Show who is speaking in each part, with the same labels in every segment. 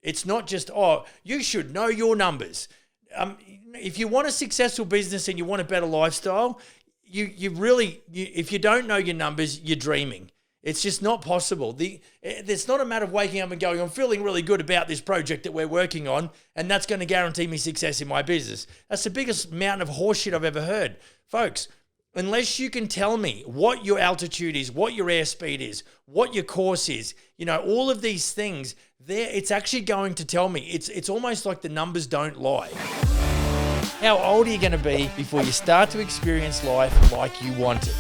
Speaker 1: It's not just, oh, you should know your numbers. If you want a successful business and you want a better lifestyle, if you don't know your numbers, you're dreaming. It's just not possible. It's not a matter of waking up and going, I'm feeling really good about this project that we're working on, and that's going to guarantee me success in my business. That's the biggest mountain of horseshit I've ever heard. Folks, unless you can tell me what your altitude is, what your airspeed is, what your course is, all of these things, it's actually going to tell me. It's almost like the numbers don't lie. How old are you going to be before you start to experience life like you want it?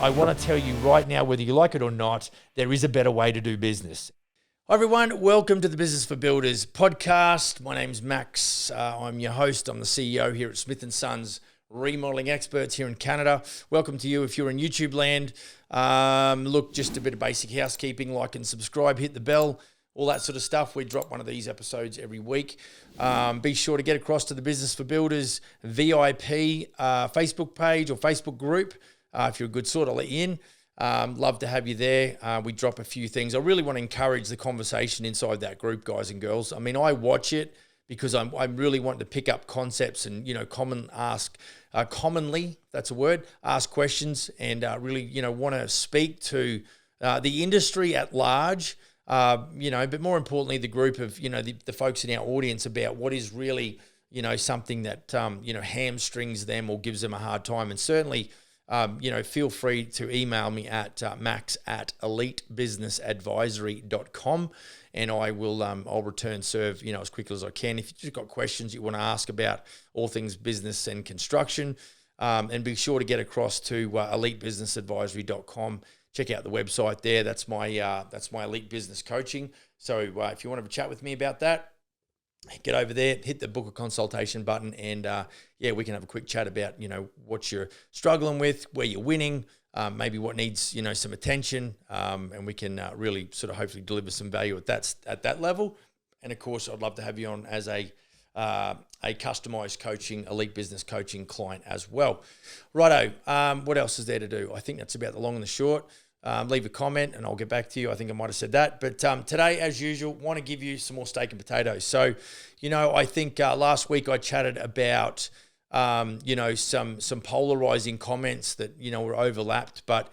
Speaker 1: I want to tell you right now, whether you like it or not, there is a better way to do business. Hi everyone, welcome to the Business for Builders podcast. My name's Max. I'm your host. I'm the CEO here at Smith & Sons Remodeling Experts here in Canada. Welcome to you if you're in YouTube land. Look, just a bit of basic housekeeping, like and subscribe, hit the bell, all that sort of stuff. We drop one of these episodes every week. Be sure to get across to the Business for Builders VIP Facebook page or Facebook group. If you're a good sort, I'll let you in. Love to have you there. We drop a few things. I really want to encourage the conversation inside that group, guys and girls. I mean, I watch it because I'm really wanting to pick up concepts and, commonly, that's a word, ask questions and really, want to speak to the industry at large, but more importantly, the group of, the folks in our audience about what is really, something that, hamstrings them or gives them a hard time. And certainly, feel free to email me at max@elitebusinessadvisory.com and I will, I'll return serve, as quickly as I can. If you've just got questions you want to ask about all things business and construction, and be sure to get across to elitebusinessadvisory.com. Check out the website there. That's my elite business coaching. So if you want to have a chat with me about that, get over there, hit the book a consultation button, and we can have a quick chat about, what you're struggling with, where you're winning, maybe what needs, some attention, and we can really sort of hopefully deliver some value at that level. And of course, I'd love to have you on as a customized coaching, elite business coaching client as well. Righto, what else is there to do? I think that's about the long and the short. Leave a comment and I'll get back to you. I think I might have said that. But today, as usual, want to give you some more steak and potatoes. So, I think last week I chatted about, some polarizing comments that, were overlapped. But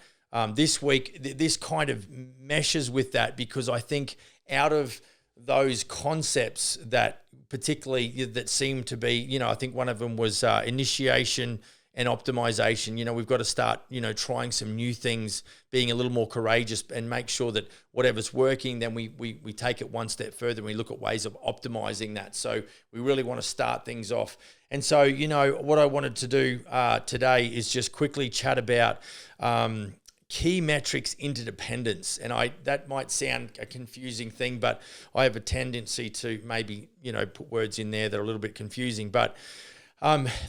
Speaker 1: this week, this kind of meshes with that because I think out of those concepts that particularly that seem to be, I think one of them was initiation and optimization. We've got to start, trying some new things, being a little more courageous and make sure that whatever's working, then we take it one step further and we look at ways of optimizing that. So we really want to start things off. And so, what I wanted to do today is just quickly chat about key metrics interdependence. And that might sound a confusing thing, but I have a tendency to maybe, put words in there that are a little bit confusing. But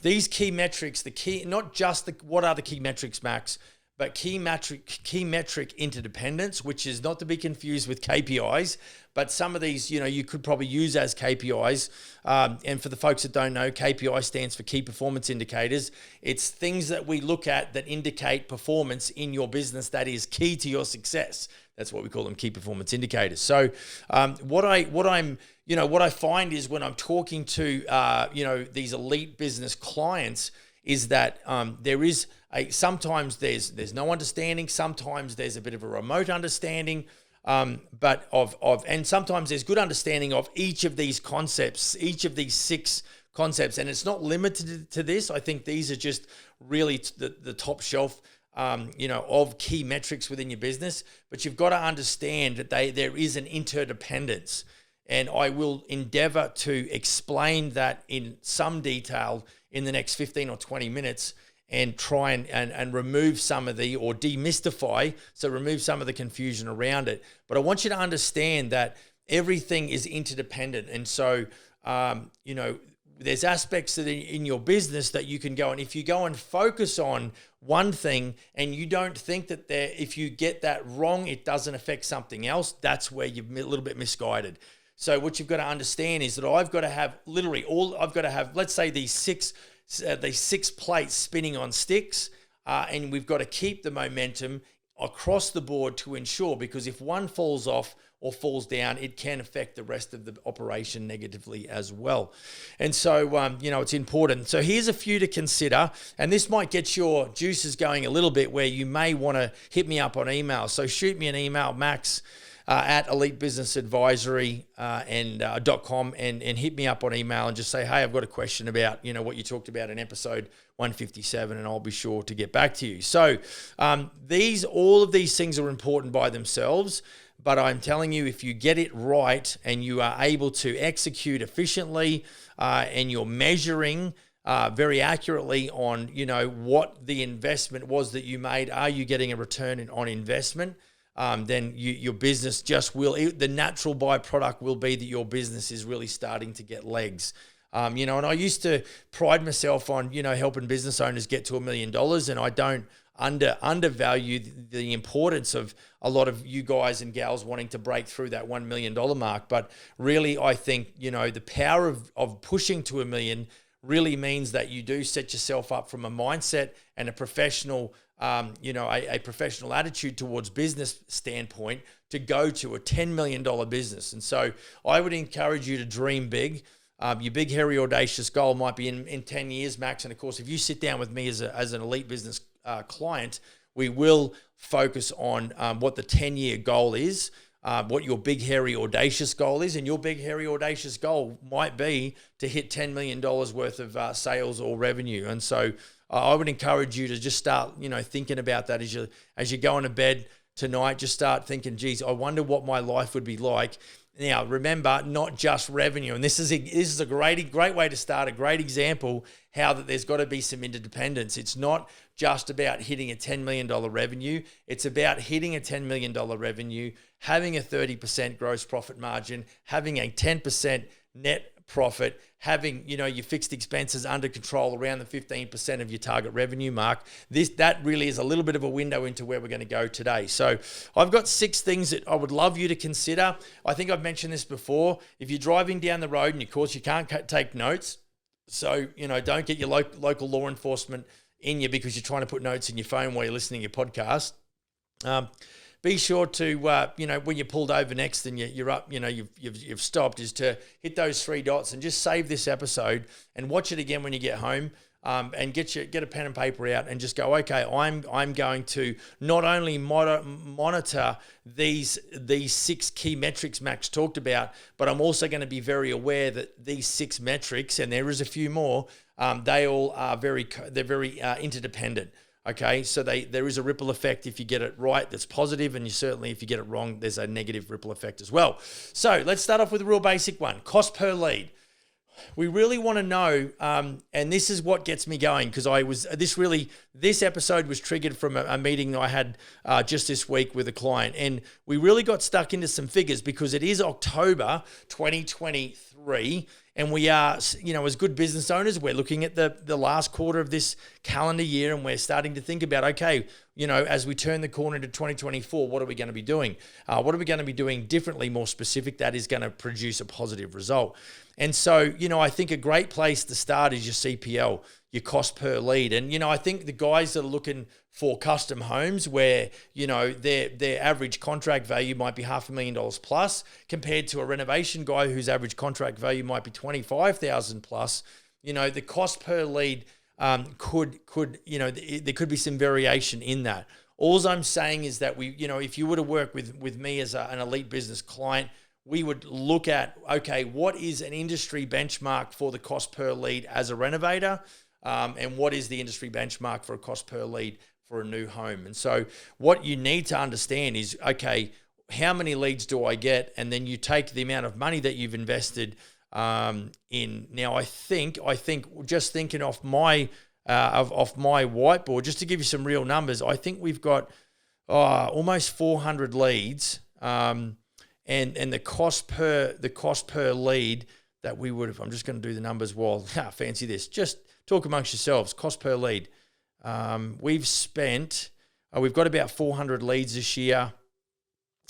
Speaker 1: these key metrics, not just what are the key metrics, Max, but key metric interdependence, which is not to be confused with KPIs, but some of these, you could probably use as KPIs. And for the folks that don't know, KPI stands for key performance indicators. It's things that we look at that indicate performance in your business that is key to your success. That's what we call them, key performance indicators. So what I find is when I'm talking to, these elite business clients is that there is sometimes there's no understanding, sometimes there's a bit of a remote understanding, and sometimes there's good understanding of each of these concepts, each of these 6 concepts, and it's not limited to this. I think these are just really the top shelf of key metrics within your business, but you've got to understand that there is an interdependence. And I will endeavor to explain that in some detail in the next 15 or 20 minutes and try and remove some of or demystify, so remove some of the confusion around it. But I want you to understand that everything is interdependent. And so, there's aspects in your business that you can go, and if you go and focus on one thing and you don't think that if you get that wrong, it doesn't affect something else, that's where you're a little bit misguided. So what you've got to understand is that I've got to have let's say these six plates spinning on sticks, and we've got to keep the momentum across the board to ensure, because if one falls off, or falls down, it can affect the rest of the operation negatively as well. And so, it's important. So here's a few to consider, and this might get your juices going a little bit where you may want to hit me up on email. So shoot me an email, Max, at elitebusinessadvisory.com and hit me up on email and just say, hey, I've got a question about, what you talked about in episode 157, and I'll be sure to get back to you. So all of these things are important by themselves, but I'm telling you, if you get it right and you are able to execute efficiently and you're measuring very accurately on, what the investment was that you made, are you getting a return on investment? Then your business the natural byproduct will be that your business is really starting to get legs. And I used to pride myself on, helping business owners get to $1 million, and I don't undervalue the importance of a lot of you guys and gals wanting to break through that $1 million mark. But really, I think, the power of pushing to $1 million really means that you do set yourself up from a mindset and a professional a professional attitude towards business standpoint to go to a $10 million business. And so I would encourage you to dream big. Your big, hairy, audacious goal might be in 10 years max. And of course, if you sit down with me as an elite business client, we will focus on what the 10-year goal is, what your big, hairy, audacious goal is. And your big, hairy, audacious goal might be to hit $10 million worth of sales or revenue. And so I would encourage you to just start, thinking about that as you're going to bed tonight. Just start thinking, geez, I wonder what my life would be like. Now, remember, not just revenue. And this is a great way to start, a great example how that there's got to be some interdependence. It's not just about hitting a $10 million revenue. It's about hitting a $10 million revenue, having a 30% gross profit margin, having a 10% net profit, having your fixed expenses under control around the 15% of your target revenue mark. That really is a little bit of a window into where we're going to go today. So I've got 6 things that I would love you to consider. I think I've mentioned this before. If you're driving down the road and of course you can't take notes, so don't get your local law enforcement in you because you're trying to put notes in your phone while you're listening to your podcast. Be sure to, when you're pulled over next and you're up, you've stopped, is to hit those 3 dots and just save this episode and watch it again when you get home. And get a pen and paper out and just go, okay, I'm going to not only monitor these 6 key metrics Max talked about, but I'm also going to be very aware that these 6 metrics, and there is a few more, they all are very interdependent. Okay, so there is a ripple effect if you get it right, that's positive, and certainly if you get it wrong, there's a negative ripple effect as well. So let's start off with a real basic one, cost per lead. We really want to know, and this is what gets me going, because this episode was triggered from a meeting I had just this week with a client, and we really got stuck into some figures because it is October 2023, and we are, as good business owners, we're looking at the last quarter of this calendar year, and we're starting to think about, okay, as we turn the corner into 2024, what are we going to be doing? What are we going to be doing differently, more specific, that is going to produce a positive result? And so, I think a great place to start is your CPL, your cost per lead. And, I think the guys that are looking for custom homes where, their average contract value might be $500,000 plus compared to a renovation guy whose average contract value might be $25,000 plus, the cost per lead there could be some variation in that. All I'm saying is that if you were to work with me as an elite business client, we would look at, okay, what is an industry benchmark for the cost per lead as a renovator? And what is the industry benchmark for a cost per lead for a new home? And so what you need to understand is, okay, how many leads do I get? And then you take the amount of money that you've invested in. Now, I think just thinking off my whiteboard, just to give you some real numbers, I think we've got almost 400 leads. And the cost per lead that we would have, I'm just going to do the numbers while, fancy this, just talk amongst yourselves, cost per lead. We've got about 400 leads this year,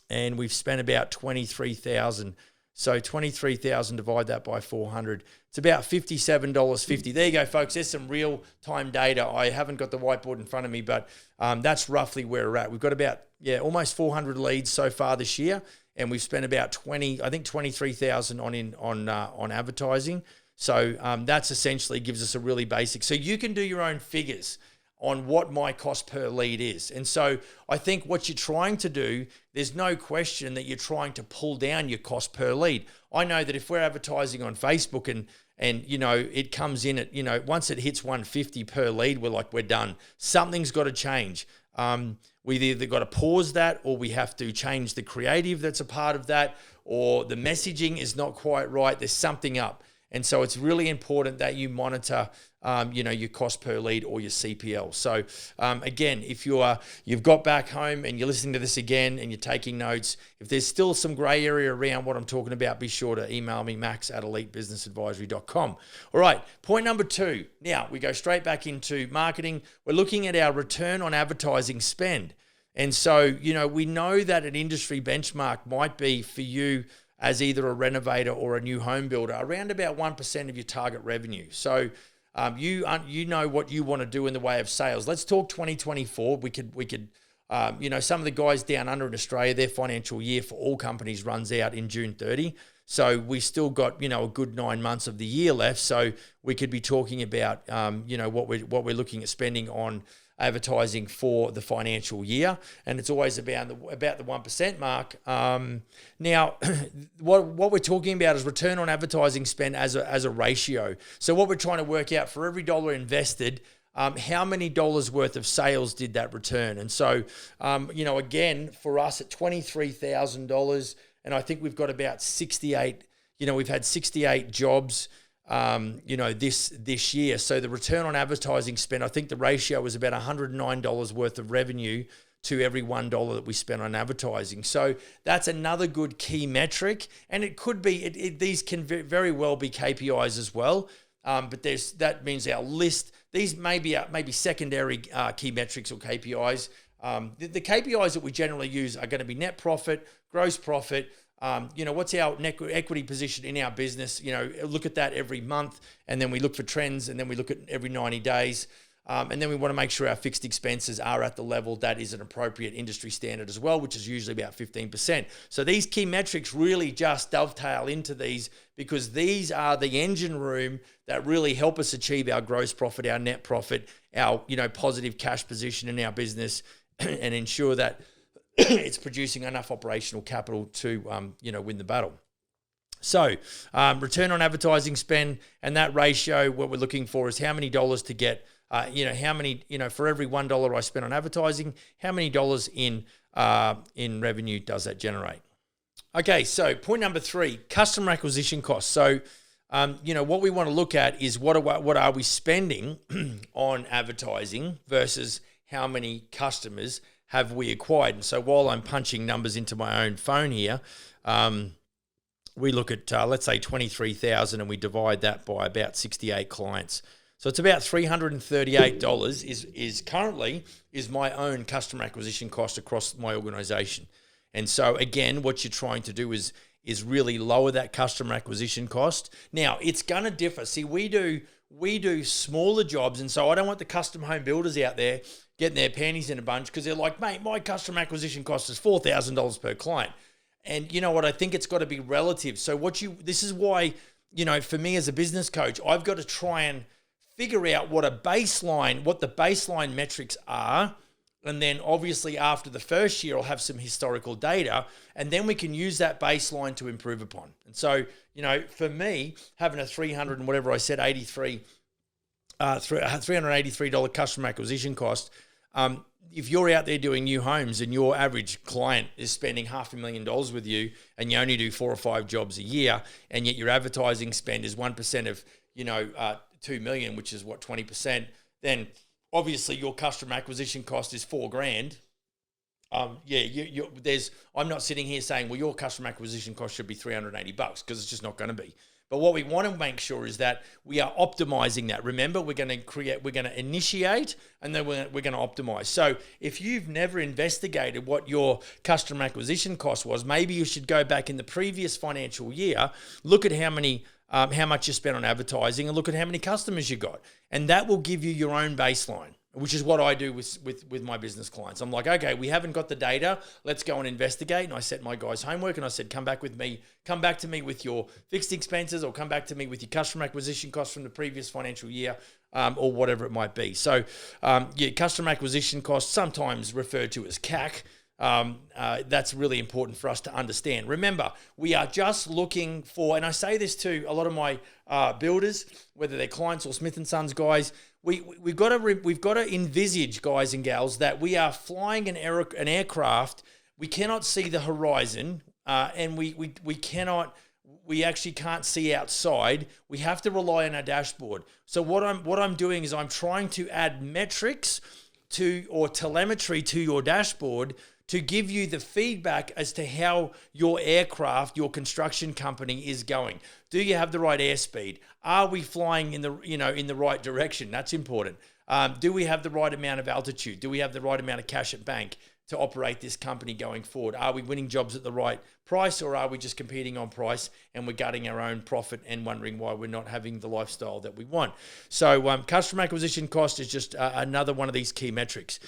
Speaker 1: and we've spent about 23,000. So 23,000, divide that by 400. It's about $57.50. There you go, folks. There's some real-time data. I haven't got the whiteboard in front of me, but that's roughly where we're at. We've got about, almost 400 leads so far this year, and we've spent about 23,000 on advertising. So that's essentially gives us a really basic. So you can do your own figures on what my cost per lead is. And so I think what you're trying to do, there's no question that you're trying to pull down your cost per lead. I know that if we're advertising on Facebook and it comes in at, once it hits 150 per lead, we're done. Something's got to change. We've either got to pause that, or we have to change the creative that's a part of that, or the messaging is not quite right. There's something up. And so it's really important that you monitor, your cost per lead or your CPL. So again, if you've got back home and you're listening to this again and you're taking notes, if there's still some gray area around what I'm talking about, be sure to email me, max@elitebusinessadvisory.com. All right, point number 2. Now we go straight back into marketing. We're looking at our return on advertising spend. And so, we know that an industry benchmark might be for you as either a renovator or a new home builder, around about 1% of your target revenue. So you know what you want to do in the way of sales. Let's talk 2024. We could some of the guys down under in Australia, their financial year for all companies runs out in June 30. So we still got, a good 9 months of the year left. So we could be talking about, what we're looking at spending on advertising for the financial year, and it's always about the 1% mark. Now, what we're talking about is return on advertising spend as a ratio. So what we're trying to work out, for every dollar invested, how many dollars worth of sales did that return? And so, again, for us at $23,000, and I think we've got about 68. We've had 68 jobs. This year. So the return on advertising spend, I think the ratio was about $109 worth of revenue to every $1 that we spent on advertising. So that's another good key metric. And it could be, these can very well be KPIs as well. But that means our list, these may be secondary key metrics or KPIs. The KPIs that we generally use are going to be net profit, gross profit, what's our equity position in our business? Look at that every month, and then we look for trends, and then we look at every 90 days. And then we want to make sure our fixed expenses are at the level that is an appropriate industry standard as well, which is usually about 15%. So these key metrics really just dovetail into these, because these are the engine room that really help us achieve our gross profit, our net profit, our, positive cash position in our business, and ensure that it's producing enough operational capital to, win the battle. So return on advertising spend, and that ratio, what we're looking for is how many dollars to get, for every $1 I spend on advertising, how many dollars in revenue does that generate? Okay, so point number 3, customer acquisition costs. So, what we want to look at is what are we spending on advertising versus how many customers have we acquired. And so while I'm punching numbers into my own phone here, we look at, let's say 23,000, and we divide that by about 68 clients. So it's about $338 is currently my own customer acquisition cost across my organization. And so again, what you're trying to do is really lower that customer acquisition cost. Now, it's going to differ. See, we do smaller jobs, and so I don't want the custom home builders out there getting their panties in a bunch, because they're like, mate, my customer acquisition cost is $4,000 per client. And you know what? I think it's got to be relative. So this is why, for me as a business coach, I've got to try and figure out what the baseline metrics are. And then obviously after the first year, I'll have some historical data, and then we can use that baseline to improve upon. And so, for me, having a $383 customer acquisition cost, if you're out there doing new homes and your average client is spending $500,000 with you, and you only do 4 or 5 jobs a year, and yet your advertising spend is 1% of, 2 million, which is what, 20%, then obviously your customer acquisition cost is $4,000. I'm not sitting here saying, well, your customer acquisition cost should be $380, because it's just not going to be. But what we want to make sure is that we are optimizing that. Remember, we're going to initiate, and then we're going to optimize. So if you've never investigated what your customer acquisition cost was, maybe you should go back in the previous financial year, look at how much you spent on advertising, and look at how many customers you got. And that will give you your own baseline. which is what I do with my business clients. I'm like, okay, we haven't got the data. Let's go and investigate. And I set my guys homework and I said, come back to me with your fixed expenses, or come back to me with your customer acquisition costs from the previous financial year, or whatever it might be. So customer acquisition costs, sometimes referred to as CAC. That's really important for us to understand. Remember, we are just looking for, and I say this to a lot of my builders, whether they're clients or Smith & Sons guys, we've got to envisage, guys and gals, that we are flying an aircraft. We cannot see the horizon, and we actually can't see outside. We have to rely on our dashboard. So what I'm doing is I'm trying to add metrics or telemetry to your dashboard to give you the feedback as to how your aircraft, your construction company is going. Do you have the right airspeed? Are we flying in the right direction? That's important. Do we have the right amount of altitude? Do we have the right amount of cash at bank to operate this company going forward? Are we winning jobs at the right price, or are we just competing on price and we're gutting our own profit and wondering why we're not having the lifestyle that we want? So customer acquisition cost is just another one of these key metrics.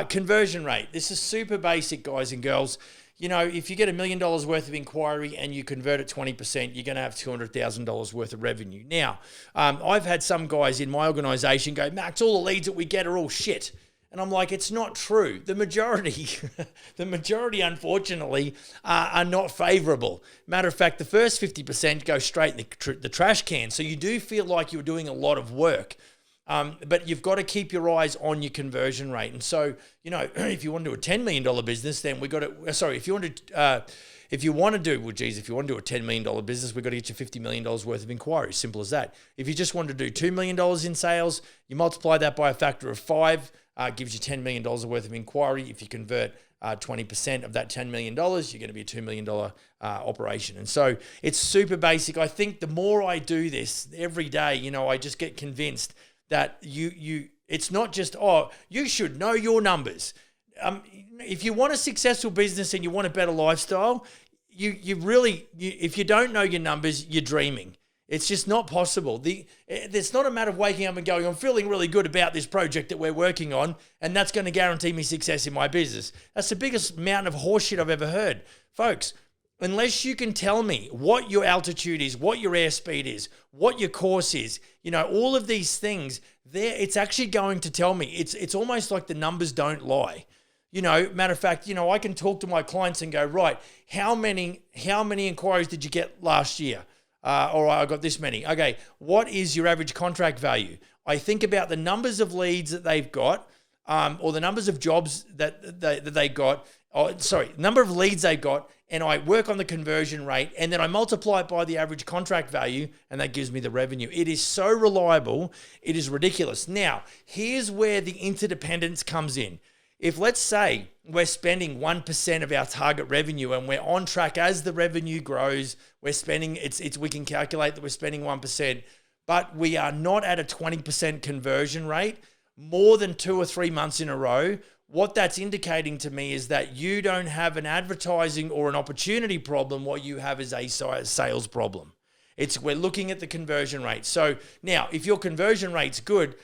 Speaker 1: Conversion rate. This is super basic, guys and girls. If you get $1 million worth of inquiry and you convert at 20%, you're going to have $200,000 worth of revenue. Now, I've had some guys in my organization go, Max, all the leads that we get are all shit. And I'm like, it's not true. The majority, unfortunately, are not favorable. Matter of fact, the first 50% go straight in the trash can. So you do feel like you're doing a lot of work. But you've got to keep your eyes on your conversion rate. And so, if you want to do a $10 million business, then we got to, if you want to do a $10 million business, we've got to get you $50 million worth of inquiries. Simple as that. If you just want to do $2 million in sales, you multiply that by a factor of 5, gives you $10 million worth of inquiry. If you convert 20% of that $10 million, you're going to be a $2 million operation. And so it's super basic. I think the more I do this every day, I just get convinced that it's not just, you should know your numbers. If you want a successful business and you want a better lifestyle, if you don't know your numbers, you're dreaming. It's just not possible. It's not a matter of waking up and going, I'm feeling really good about this project that we're working on, and that's going to guarantee me success in my business. That's the biggest mountain of horseshit I've ever heard. Folks, unless you can tell me what your altitude is, what your airspeed is, what your course is, all of these things, it's actually going to tell me. It's almost like the numbers don't lie. Matter of fact, I can talk to my clients and go, right, how many inquiries did you get last year? All right, I got this many. Okay, what is your average contract value? I think about the numbers of leads that they've got, or the numbers of jobs that they got. Number of leads they've got, and I work on the conversion rate, and then I multiply it by the average contract value, and that gives me the revenue. It is so reliable, it is ridiculous. Now, here's where the interdependence comes in. If, let's say, we're spending 1% of our target revenue and we're on track as the revenue grows, we can calculate that we're spending 1%, but we are not at a 20% conversion rate more than 2 or 3 months in a row, what that's indicating to me is that you don't have an advertising or an opportunity problem. What you have is a sales problem. We're looking at the conversion rate. So now, if your conversion rate's good,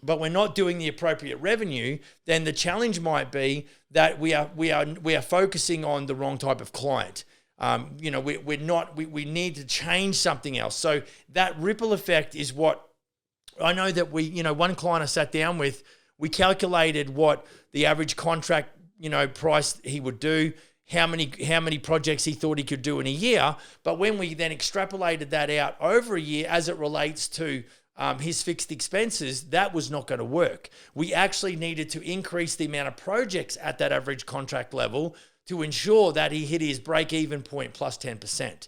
Speaker 1: but we're not doing the appropriate revenue, then the challenge might be that we are focusing on the wrong type of client. We need to change something else. So that ripple effect is what I know that one client I sat down with, we calculated what the average contract, price he would do, how many projects he thought he could do in a year. But when we then extrapolated that out over a year as it relates to his fixed expenses, that was not going to work. We actually needed to increase the amount of projects at that average contract level to ensure that he hit his break-even point plus 10%.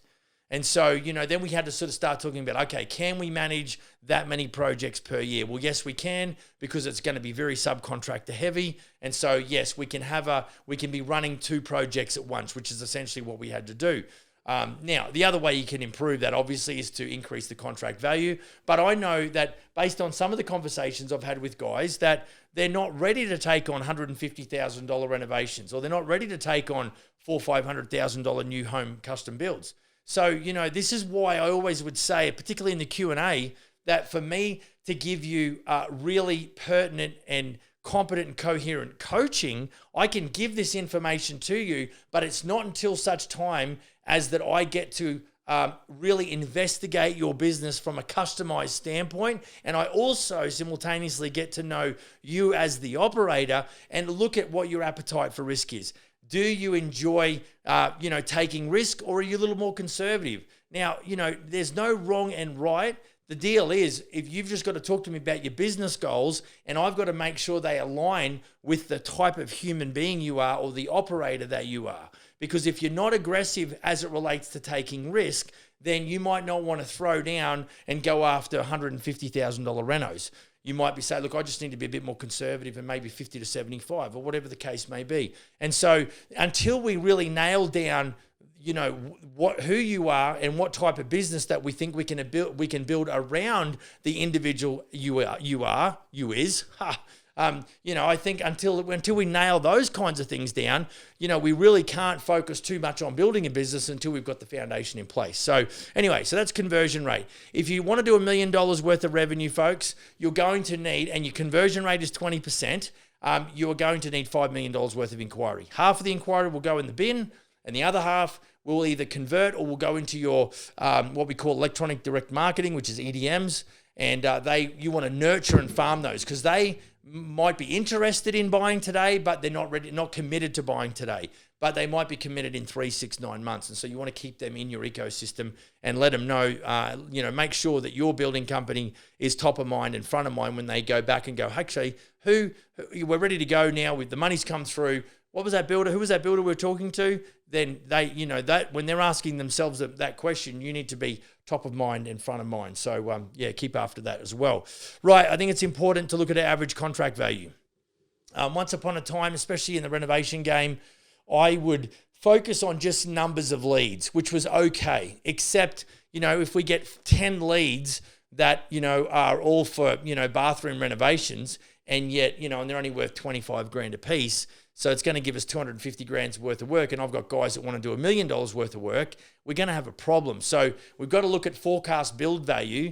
Speaker 1: And so, then we had to sort of start talking about, okay, can we manage that many projects per year? Well, yes, we can, because it's going to be very subcontractor heavy. And so, yes, we can be running 2 projects at once, which is essentially what we had to do. Now, the other way you can improve that, obviously, is to increase the contract value. But I know that based on some of the conversations I've had with guys, that they're not ready to take on $150,000 renovations, or they're not ready to take on $400,000 or $500,000 new home custom builds. So, this is why I always would say, particularly in the Q&A, that for me to give you really pertinent and competent and coherent coaching, I can give this information to you, but it's not until such time as that I get to really investigate your business from a customized standpoint. And I also simultaneously get to know you as the operator and look at what your appetite for risk is. Do you enjoy, taking risk, or are you a little more conservative? Now, there's no wrong and right. The deal is, if you've just got to talk to me about your business goals, and I've got to make sure they align with the type of human being you are or the operator that you are. Because if you're not aggressive as it relates to taking risk, then you might not want to throw down and go after $150,000 renos. You might be saying, look, I just need to be a bit more conservative and maybe 50 to 75 or whatever the case may be. And so until we really nail down, who you are and what type of business that we think we can build around the individual you is. I think until we nail those kinds of things down, we really can't focus too much on building a business until we've got the foundation in place. So anyway, so that's conversion rate. If you want to do $1 million worth of revenue, folks, you're going to need, and your conversion rate is 20%, you are going to need $5 million worth of inquiry. Half of the inquiry will go in the bin, and the other half will either convert or will go into your what we call electronic direct marketing, which is EDMs. And you want to nurture and farm those, because they might be interested in buying today, but they're not committed to buying today. But they might be committed in 3, 6, 9 months. And so you want to keep them in your ecosystem and let them know, make sure that your building company is top of mind and front of mind when they go back and go, actually, we're ready to go now. With the money's come through. What was that builder? Who was that builder we were talking to? Then that when they're asking themselves that question, you need to be top of mind and front of mind. So keep after that as well. Right, I think it's important to look at our average contract value. Once upon a time, especially in the renovation game, I would focus on just numbers of leads, which was okay, except, if we get 10 leads that, are all for, bathroom renovations, and yet, and they're only worth 25 grand a piece. So it's going to give us 250 grand's worth of work. And I've got guys that want to do $1 million worth of work. We're going to have a problem. So we've got to look at forecast build value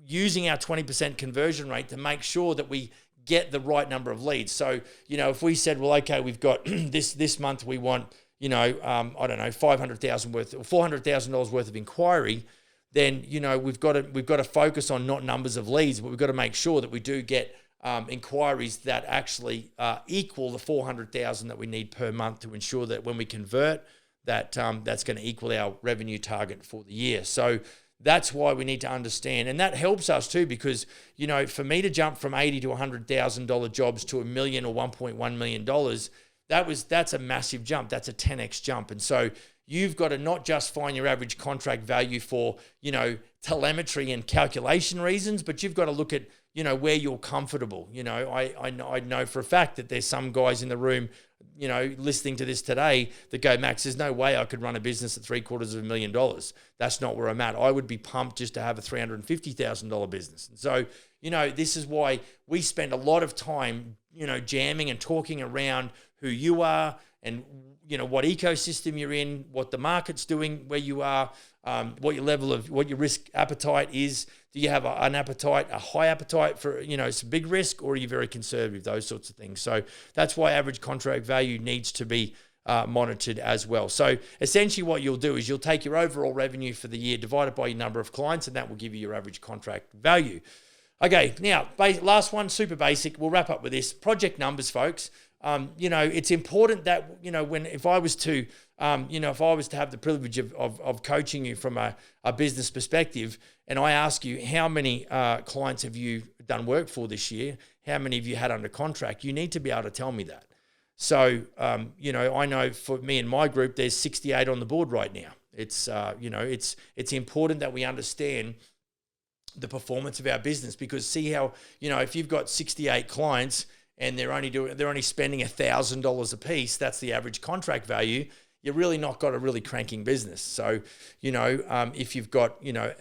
Speaker 1: using our 20% conversion rate to make sure that we get the right number of leads. So, if we said, well, okay, we've got this month, we want, $500,000 worth or $400,000 worth of inquiry, then, we've got to focus on not numbers of leads, but we've got to make sure that we do get inquiries that actually equal the 400,000 that we need per month to ensure that when we convert, that's going to equal our revenue target for the year. So that's why we need to understand, and that helps us too, because for me to jump from $80,000 to $100,000 jobs to $1 million or $1.1 million, that's a massive jump. That's a 10x jump, and so you've got to not just find your average contract value for telemetry and calculation reasons, but you've got to look at where you're comfortable. I know for a fact that there's some guys in the room, listening to this today that go, Max, there's no way I could run a business at $750,000. That's not where I'm at. I would be pumped just to have a $350,000 business. And so, this is why we spend a lot of time, jamming and talking around who you are and, what ecosystem you're in, what the market's doing, where you are, what your risk appetite is. Do you have an appetite, a high appetite for, some big risk, or are you very conservative? Those sorts of things. So that's why average contract value needs to be monitored as well. So essentially what you'll do is you'll take your overall revenue for the year, divide it by your number of clients, and that will give you your average contract value. Okay, now, last one, super basic. We'll wrap up with this. Project numbers, folks. It's important that, if I was to have the privilege of coaching you from a business perspective, and I ask you, how many clients have you done work for this year? How many have you had under contract? You need to be able to tell me that. So, I know for me and my group, there's 68 on the board right now. It's important that we understand the performance of our business, because see how, if you've got 68 clients and they're only spending $1,000 a piece, that's the average contract value. You're really not got a really cranking business. So, if you've got, your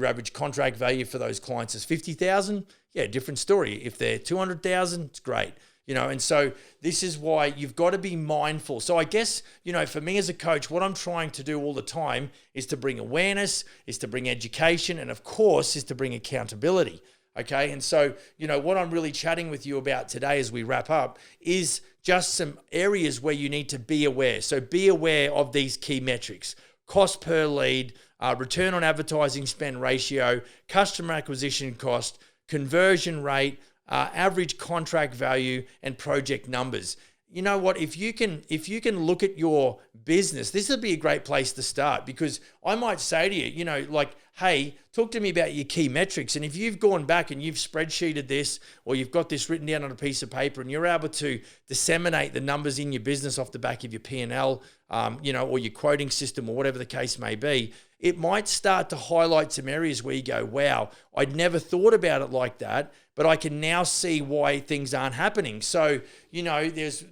Speaker 1: average contract value for those clients is $50,000, yeah, different story. If they're $200,000, it's great. And so this is why you've got to be mindful. So I guess, for me as a coach, what I'm trying to do all the time is to bring awareness, is to bring education, and of course is to bring accountability. Okay. And so, what I'm really chatting with you about today as we wrap up is just some areas where you need to be aware. So be aware of these key metrics: cost per lead, return on advertising spend ratio, customer acquisition cost, conversion rate, average contract value, and project numbers. You know what? If you can look at your business, this would be a great place to start, because I might say to you, hey, talk to me about your key metrics. And if you've gone back and you've spreadsheeted this, or you've got this written down on a piece of paper, and you're able to disseminate the numbers in your business off the back of your P&L, or your quoting system, or whatever the case may be, it might start to highlight some areas where you go, wow, I'd never thought about it like that, but I can now see why things aren't happening. So, there's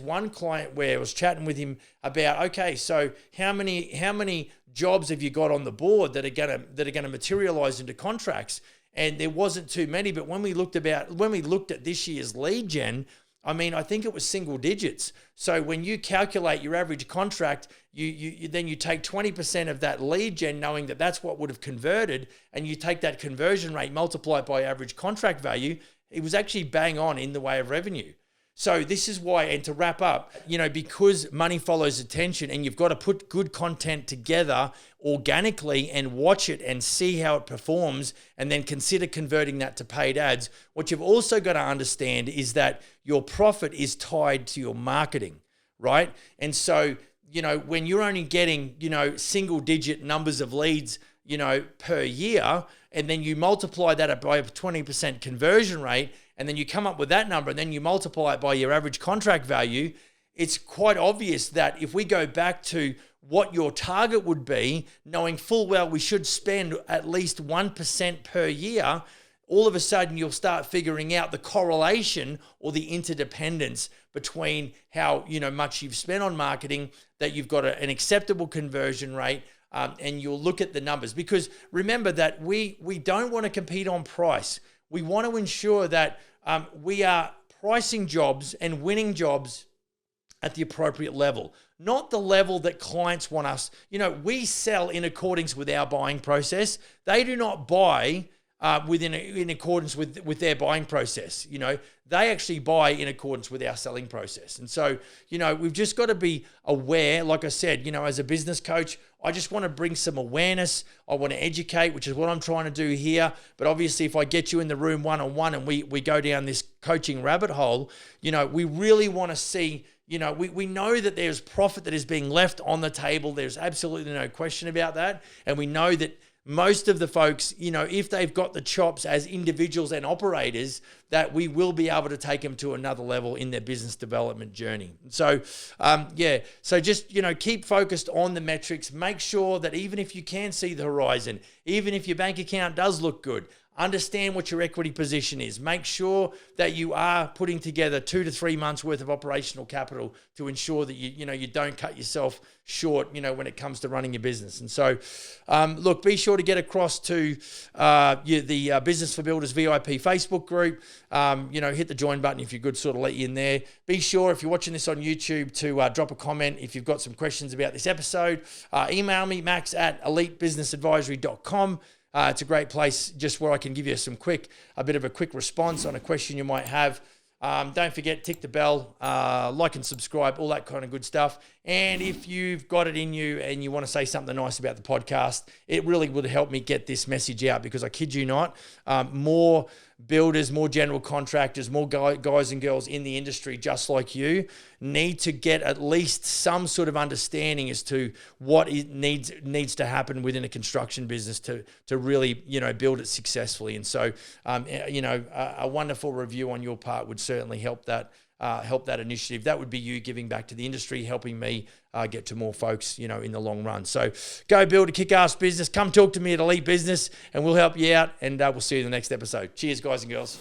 Speaker 1: one client where I was chatting with him about, okay, so how many jobs have you got on the board that are gonna materialize into contracts? And there wasn't too many, but when we looked at this year's lead gen, I think it was single digits. So when you calculate your average contract, you take 20% of that lead gen, knowing that that's what would have converted, and you take that conversion rate, multiply it by average contract value, it was actually bang on in the way of revenue. So this is why, and to wrap up, because money follows attention, and you've got to put good content together organically and watch it and see how it performs, and then consider converting that to paid ads. What you've also got to understand is that your profit is tied to your marketing, right? And so, when you're only getting, single digit numbers of leads, per year, and then you multiply that by a 20% conversion rate, and then you come up with that number, and then you multiply it by your average contract value, it's quite obvious that if we go back to what your target would be, knowing full well we should spend at least 1% per year, all of a sudden you'll start figuring out the correlation or the interdependence between how much you've spent on marketing, that you've got an acceptable conversion rate, and you'll look at the numbers. Because remember that we don't want to compete on price. We want to ensure that we are pricing jobs and winning jobs at the appropriate level, not the level that clients want us. We sell in accordance with our buying process. They do not buy in accordance with their buying process. They actually buy in accordance with our selling process. And so, we've just got to be aware. Like I said, as a business coach, I just want to bring some awareness. I want to educate, which is what I'm trying to do here. But obviously, if I get you in the room one-on-one and we go down this coaching rabbit hole, we really want to see, we know that there's profit that is being left on the table. There's absolutely no question about that. And we know that most of the folks, if they've got the chops as individuals and operators, that we will be able to take them to another level in their business development journey. So, so just, keep focused on the metrics. Make sure that even if you can see the horizon, even if your bank account does look good, understand what your equity position is. Make sure that you are putting together 2 to 3 months worth of operational capital to ensure that you don't cut yourself short, when it comes to running your business. And so, look, be sure to get across to the Business for Builders VIP Facebook group. Hit the join button if you're good, sort of let you in there. Be sure, if you're watching this on YouTube, to drop a comment if you've got some questions about this episode. Email me, max@elitebusinessadvisory.com. It's a great place just where I can give you a bit of a quick response on a question you might have. Don't forget, tick the bell, like and subscribe, all that kind of good stuff. And if you've got it in you and you want to say something nice about the podcast, it really would help me get this message out, because I kid you not, more builders, more general contractors, more guys and girls in the industry just like you need to get at least some sort of understanding as to what it needs to happen within a construction business to really build it successfully. And so a wonderful review on your part would certainly help that initiative. That would be you giving back to the industry, helping me get to more folks, in the long run. So go build a kick-ass business. Come talk to me at Elite Business and we'll help you out, and we'll see you in the next episode. Cheers, guys and girls.